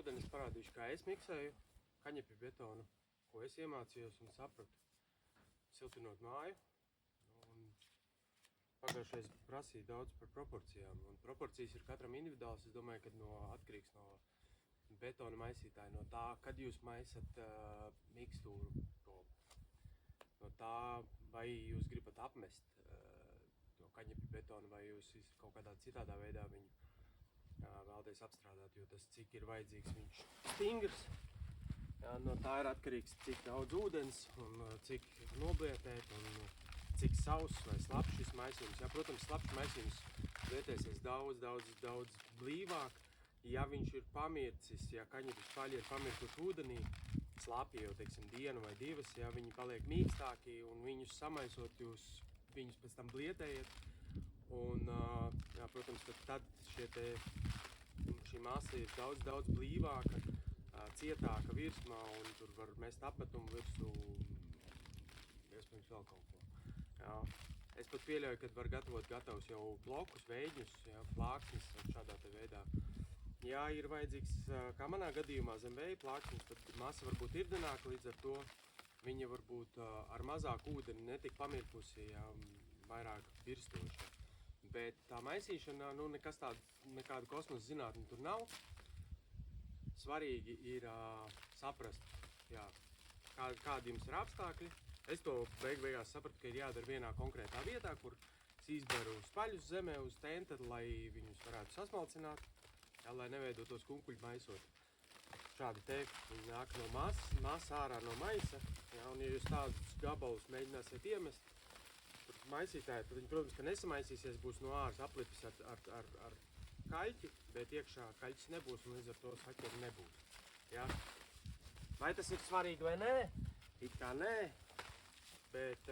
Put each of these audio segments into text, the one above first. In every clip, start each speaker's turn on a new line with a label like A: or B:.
A: Šodien es parādīšu, kā es miksēju kaņepju betonu, ko es iemācījos un sapratu, siltinot māju. Un pagājušais prasīja daudz par proporcijām, un proporcijas ir katram individuāls. Es domāju, ka atkarīgs no betona maisītāja, no tā, kad jūs maisat mikstūru, no tā, vai jūs gribat apmest to kaņepju betonu, vai jūs kaut kādā citādā veidā viņu vēlaties apstrādāt, jo tas, cik ir vajadzīgs viņš stingrs. No tā ir atkarīgs, cik daudz ūdens un cik noblietēt un cik sauss vai slapjš šis maisījums. Protams, slapjš maisījums lietēsies daudz blīvāk. Ja viņš ir pamircis, ja kaņepju spaļi ir pamirkuši ūdenī, slapji jau, teiksim, dienu vai divas, ja viņi paliek mīkstāki un viņus samaisot, jūs viņus pēc tam blietējat. Un, protams, tad šī masa ir daudz blīvāka, cietāka virsmā, un tur var mest apmetumu virsū, iespējams vēl kaut ko. Es pat pieļauju, ka var gatavot gatavus jau blokus, veidņus, plāksnes šādā te veidā. Ja ir vajadzīgs, kā manā gadījumā, zem vēja plāksnes, tad masa varbūt ir irdenāka, līdz ar to viņa varbūt ar mazāku ūdeni netik pamirkusi, vairāk virstoša. Bet tā maisīšana, nekāda kosmosa zinātne tur nav. Svarīgi ir saprast, kādi jums ir apstākļi. Es to beigās sapratu, ka ir jādara vienā konkrētā vietā, kur es izberu spaļus zemē uz tenta, lai viņus varētu sasmalcināt, lai neveidotos kunkuļi maisot. Šādi te viņi nāk no masa ārā no maisa, un ja jūs tādus gabalus mēģināsiet iemest, maisītāji, tad viņi, protams, ka nesamaisīsies, būs no āras aplipis ar kaļķi, bet iekšā kaļķis nebūs un līdz ar to saķeri nebūs. Vai tas ir svarīgi vai nē? It kā nē, bet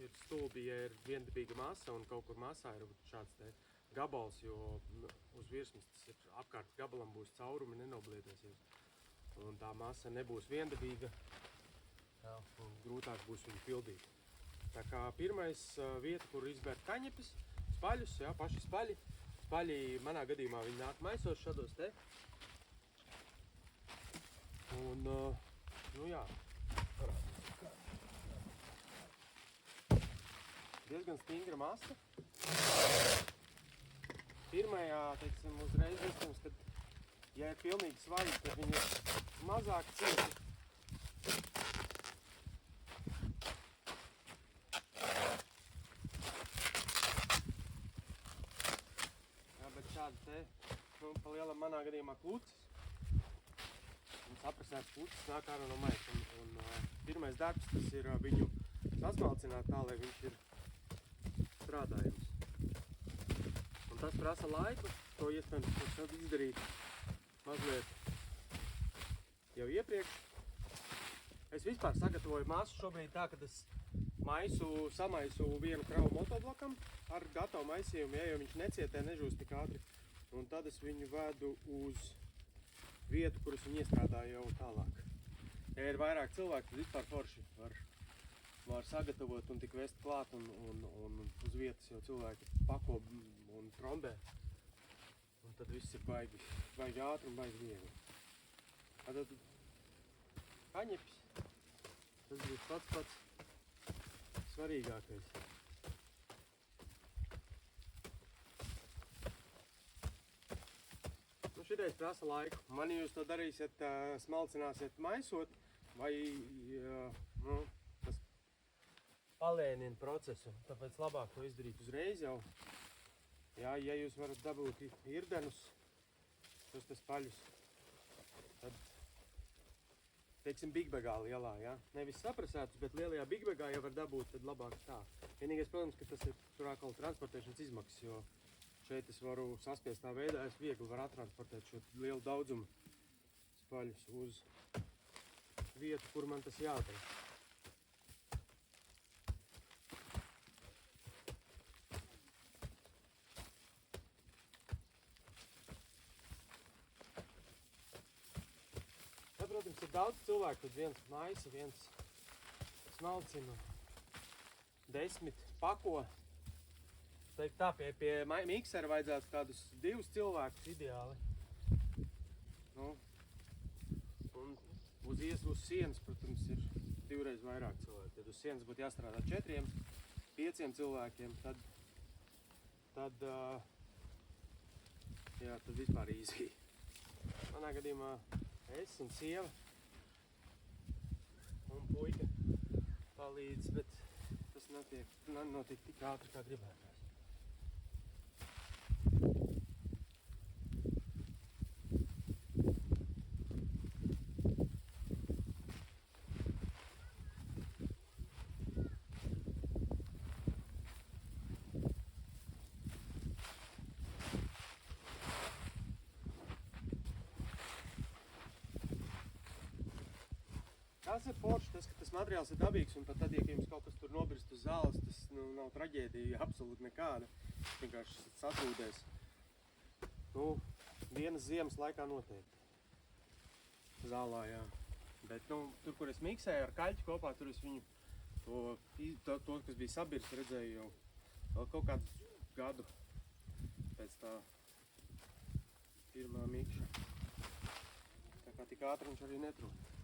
A: ir stulbi, ja ir viendabīga masa un kaut kur masā ir šāds te gabals, jo uz virsmas tas ir apkārt gabalam būs caurumi, nenoblietēsies. Un tā masa nebūs viendabīga, un grūtāk būs viņu pildīt. Tā kā pirmais vieta, kur izbērt kaņepes, spaļus, paši spaļi. Spaļi, manā gadījumā, viņi nāk maisos šādos te. Un, diezgan stingra masa. Pirmajā, teiksim, uzreiz iespējams, kad, ja ir pilnīgi svaigi, tad viņi ir mazāk cieti. Bet šādi te, pa lielam manā gadījumā klucis. Un saprasēts klucis nāk ārā no maisa. Un pirmais darbs, tas ir viņu sasmalcināt tā, lai viņš ir strādājams. Un tas prasa laiku, to iespējams izdarīt mazliet jau iepriekš. Es vispār sagatavoju masu šobrīd tā, ka es samaisu vienu kravu motoblokam ar gatavu maisījumu, jo viņš necietē, nežūst tik ātri. Un tad es viņu vedu uz vietu, kurus viņi iestrādāja jau tālāk. Ja ir vairāk cilvēki, tad vispār forši var sagatavot un tik vest klāt un uz vietas jau cilvēki pako un trombē. Un tad viss ir baigi ātri un baigi viegli. Tad kaņepes, tas būs pats svarīgākais. Šitais prasa laiku. Man, ja jūs to darīsiet, smalcināsiet maisot, vai tas palēnina procesu, tāpēc labāk to izdarīt uzreiz jau. Ja jūs varat dabūt irdenus, šos te spaļus, tad, teiksim, bigbegā lielā, nevis saprasētus, bet lielajā bigbegā, ja var dabūt, tad labāk tā. Vienīgais, protams, ka tas ir tur atkal transportēšanas izmaksas, jo šeit es varu saspiest tā veidā, es viegli varu attransportēt šo lielu daudzumu spaļus uz vietu, kur man tas jāatrod. Protams, ir daudz cilvēku, kad viens maisa, viens smalcina, 10 pako. Teikt tā, pie miksera vajadzētu kādus 2 cilvēkus ideāli. uz sienas, protams, ir divreiz vairāk cilvēku. Tad uz sienas būtu jāstrādā 4, 5 cilvēkiem, tad vispār easy. Manā gadījumā es un sieva un puika palīdz, bet tas notiek tik ātri, kā gribētās. Tas ir forši, tas, ka tas materiāls ir dabīgs, un pat tad, ja jums kaut kas tur nobirst uz zāles, tas nav traģēdija absolūti nekāda. Vienkārši satrūdēs. Vienas ziemas laikā noteikti. Zālā, jā. Bet, tur, kur es miksēju ar kaļķi kopā, tur es viņu, to kas bija sabirs, redzēju jau vēl kaut kādu gadu pēc tā pirmā mikša. Tā kā tik ātri viņš arī netrūd.